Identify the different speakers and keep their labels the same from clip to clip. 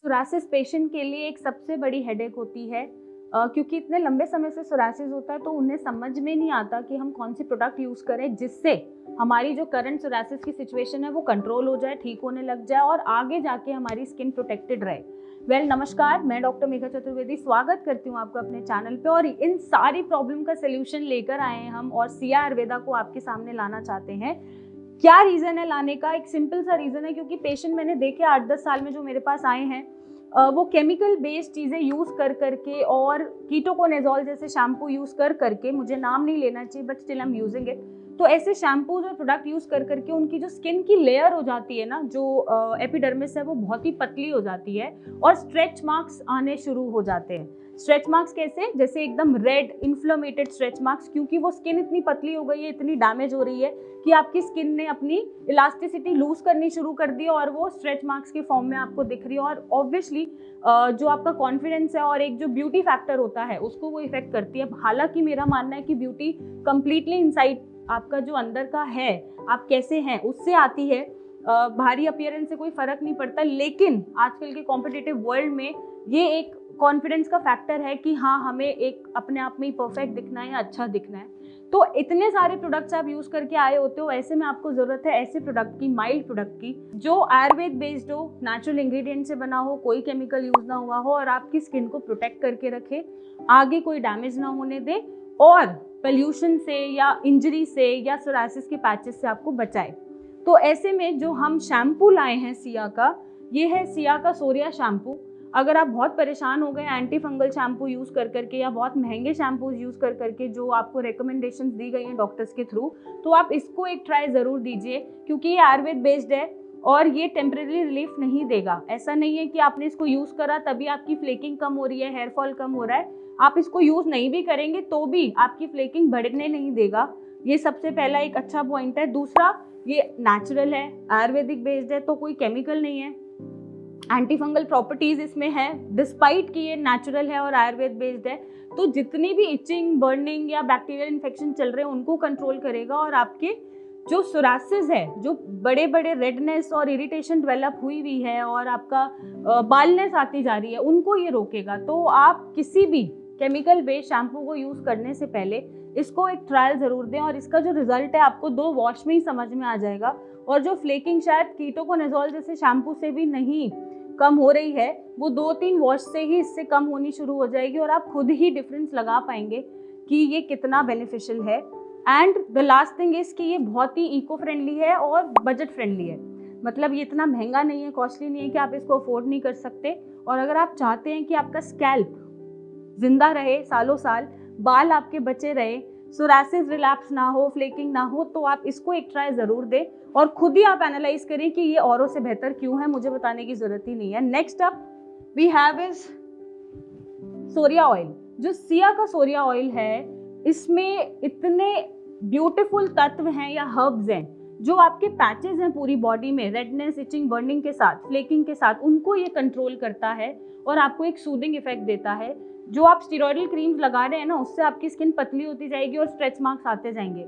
Speaker 1: Psoriasis patient के लिए एक सबसे बड़ी हेडेक होती है क्योंकि इतने लंबे समय से सोरासिस होता है तो उन्हें समझ में नहीं आता कि हम कौन सी प्रोडक्ट यूज़ करें जिससे हमारी जो करंट सोरासिस की सिचुएशन है वो कंट्रोल हो जाए, ठीक होने लग जाए और आगे जाके हमारी स्किन प्रोटेक्टेड रहे। नमस्कार, मैं डॉक्टर मेघा चतुर्वेदी स्वागत करती हूँ आपका अपने चैनल पे और इन सारी प्रॉब्लम का सोल्यूशन लेकर आए हैं हम और सिया आयुर्वेदा को आपके सामने लाना चाहते हैं। क्या रीज़न है लाने का? एक सिंपल सा रीज़न है क्योंकि पेशेंट मैंने देखे 8-10 साल में जो मेरे पास आए हैं वो केमिकल बेस्ड चीज़ें यूज़ कर करके और कीटोकोनाजोल जैसे शैम्पू यूज़ कर करके, मुझे नाम नहीं लेना चाहिए but still I am using it, तो ऐसे शैम्पूज और प्रोडक्ट यूज़ कर करके उनकी जो स्किन की लेयर हो जाती है ना, जो एपिडर्मिस है वो बहुत ही पतली हो जाती है और स्ट्रेच मार्क्स आने शुरू हो जाते हैं। स्ट्रेच मार्क्स कैसे? जैसे एकदम रेड इन्फ्लेमेटेड स्ट्रेच मार्क्स, क्योंकि वो स्किन इतनी पतली हो गई है, इतनी डैमेज हो रही है कि आपकी स्किन ने अपनी इलास्टिसिटी लूज करनी शुरू कर दी और वो स्ट्रेच मार्क्स के फॉर्म में आपको दिख रही है और ऑब्वियसली जो आपका कॉन्फिडेंस है और एक जो ब्यूटी फैक्टर होता है उसको वो इफेक्ट करती है। हालांकि मेरा मानना है कि ब्यूटी कंप्लीटली इनसाइड आपका जो अंदर का है, आप कैसे हैं उससे आती है। बाहरी अपीयरेंस से कोई फर्क नहीं पड़ता, लेकिन आजकल के कॉम्पिटिटिव वर्ल्ड में ये एक कॉन्फिडेंस का फैक्टर है कि हाँ, हमें एक अपने आप में ही परफेक्ट दिखना है या अच्छा दिखना है। तो इतने सारे प्रोडक्ट्स आप यूज़ करके आए होते हो, ऐसे में आपको ज़रूरत है ऐसे प्रोडक्ट की, माइल्ड प्रोडक्ट की, जो आयुर्वेद बेस्ड हो, नेचुरल इंग्रेडिएंट से बना हो, कोई केमिकल यूज़ ना हुआ हो और आपकी स्किन को प्रोटेक्ट करके रखे, आगे कोई डैमेज ना होने दे और पोल्यूशन से या इंजरी से या सोरासिस के पैचेस से आपको बचाए। तो ऐसे में जो हम शैम्पू लाए हैं सिया का, ये है सिया का सोरिया शैम्पू। अगर आप बहुत परेशान हो गए एंटी फंगल शैम्पू यूज़ कर करके या बहुत महंगे शैम्पूज यूज़ कर करके जो आपको रिकमेंडेशंस दी गई हैं डॉक्टर्स के थ्रू, तो आप इसको एक ट्राई ज़रूर दीजिए क्योंकि ये आयुर्वेद बेस्ड है और ये टेम्परेरी रिलीफ नहीं देगा। ऐसा नहीं है कि आपने इसको यूज़ करा तभी आपकी फ्लेकिंग कम हो रही है, हेयर फॉल कम हो रहा है। आप इसको यूज़ नहीं भी करेंगे तो भी आपकी फ्लेकिंग बढ़ने नहीं देगा। ये सबसे पहला एक अच्छा पॉइंट है। दूसरा, ये नेचुरल है, आयुर्वेदिक बेस्ड है, तो कोई केमिकल नहीं है। एंटी फंगल प्रॉपर्टीज इसमें है डिस्पाइट कि ये नेचुरल है और आयुर्वेद बेस्ड है, तो जितनी भी इचिंग, बर्निंग या बैक्टीरियल इन्फेक्शन चल रहे हैं उनको कंट्रोल करेगा और आपके जो सोरासिस है, जो बड़े बड़े रेडनेस और इरिटेशन डेवलप हुई है और आपका बालनेस आती जा रही है, उनको ये रोकेगा। तो आप किसी भी केमिकल बेस्ड शैम्पू को यूज़ करने से पहले इसको एक ट्रायल ज़रूर दें और इसका जो रिजल्ट है आपको 2 वॉश में ही समझ में आ जाएगा। और जो फ्लेकिंग शायद कीटोकोनाजोल जैसे शैम्पू से भी नहीं कम हो रही है, वो 2-3 वॉश से ही इससे कम होनी शुरू हो जाएगी और आप खुद ही डिफरेंस लगा पाएंगे कि ये कितना बेनिफिशियल है। And the last thing is कि ये बहुत ही इको फ्रेंडली है और बजट फ्रेंडली है। मतलब ये इतना महंगा नहीं है, कॉस्टली नहीं है कि आप इसको अफोर्ड नहीं कर सकते। और अगर आप चाहते हैं कि आपका स्कैल्प जिंदा रहे सालों साल, बाल आपके बचे रहे, सोरासिस रिलैप्स ना हो, फ्लेकिंग ना हो, तो आप इसको एक ट्राई ज़रूर दें और खुद ही आप एनालाइज करें कि ये औरों से बेहतर क्यों है। मुझे बताने की ज़रूरत ही नहीं है। Next up we have is psoria oil. जो सिया का सोरिया ऑयल है, इसमें इतने ब्यूटीफुल तत्व हैं या हर्ब्स हैं जो आपके पैचेस हैं पूरी बॉडी में, रेडनेस, इचिंग, बर्निंग के साथ, फ्लेकिंग के साथ, उनको ये कंट्रोल करता है और आपको एक सूदिंग इफेक्ट देता है। जो आप स्टेरॉइडल क्रीम्स लगा रहे हैं ना, उससे आपकी स्किन पतली होती जाएगी और स्ट्रेच मार्क्स आते जाएंगे।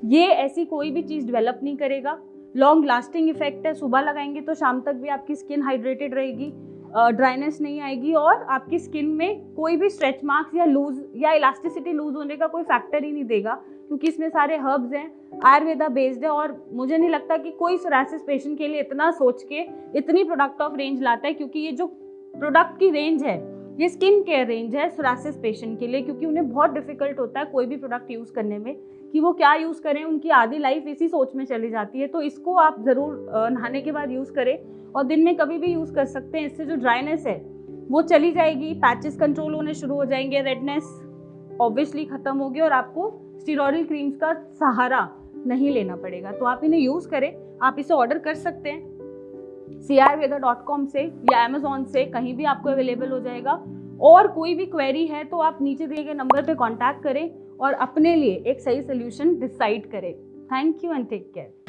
Speaker 1: ये ऐसी कोई भी चीज़ डेवलप नहीं करेगा। लॉन्ग लास्टिंग इफेक्ट है, सुबह लगाएंगे तो शाम तक भी आपकी स्किन हाइड्रेटेड रहेगी, ड्राइनेस नहीं आएगी और आपकी स्किन में कोई भी स्ट्रेच मार्क्स या लूज या इलास्टिसिटी लूज होने का कोई फैक्टर ही नहीं देगा क्योंकि इसमें सारे हर्ब्स हैं, आयुर्वेदा बेस्ड है। और मुझे नहीं लगता कि कोई सोरासिस पेशेंट के लिए इतना सोच के इतनी प्रोडक्ट ऑफ रेंज लाता है, क्योंकि ये जो प्रोडक्ट की रेंज है ये स्किन केयर रेंज है सोरासिस पेशेंट के लिए, क्योंकि उन्हें बहुत डिफिकल्ट होता है कोई भी प्रोडक्ट यूज़ करने में कि वो क्या यूज़ करें। उनकी आधी लाइफ इसी सोच में चली जाती है। तो इसको आप ज़रूर नहाने के बाद यूज़ करें और दिन में कभी भी यूज़ कर सकते हैं। इससे जो ड्राइनेस है वो चली जाएगी, पैचेस कंट्रोल होने शुरू हो जाएंगे, रेडनेस ऑब्वियसली ख़त्म होगी और आपको स्टेरॉइडल क्रीम्स का सहारा नहीं लेना पड़ेगा। तो आप इन्हें यूज़ करें। आप इसे ऑर्डर कर सकते हैं siayurveda.com से या Amazon से, कहीं भी आपको अवेलेबल हो जाएगा। और कोई भी क्वेरी है तो आप नीचे दिए गए नंबर पे कांटेक्ट करें और अपने लिए एक सही सोल्यूशन डिसाइड करें। Thank you and take care.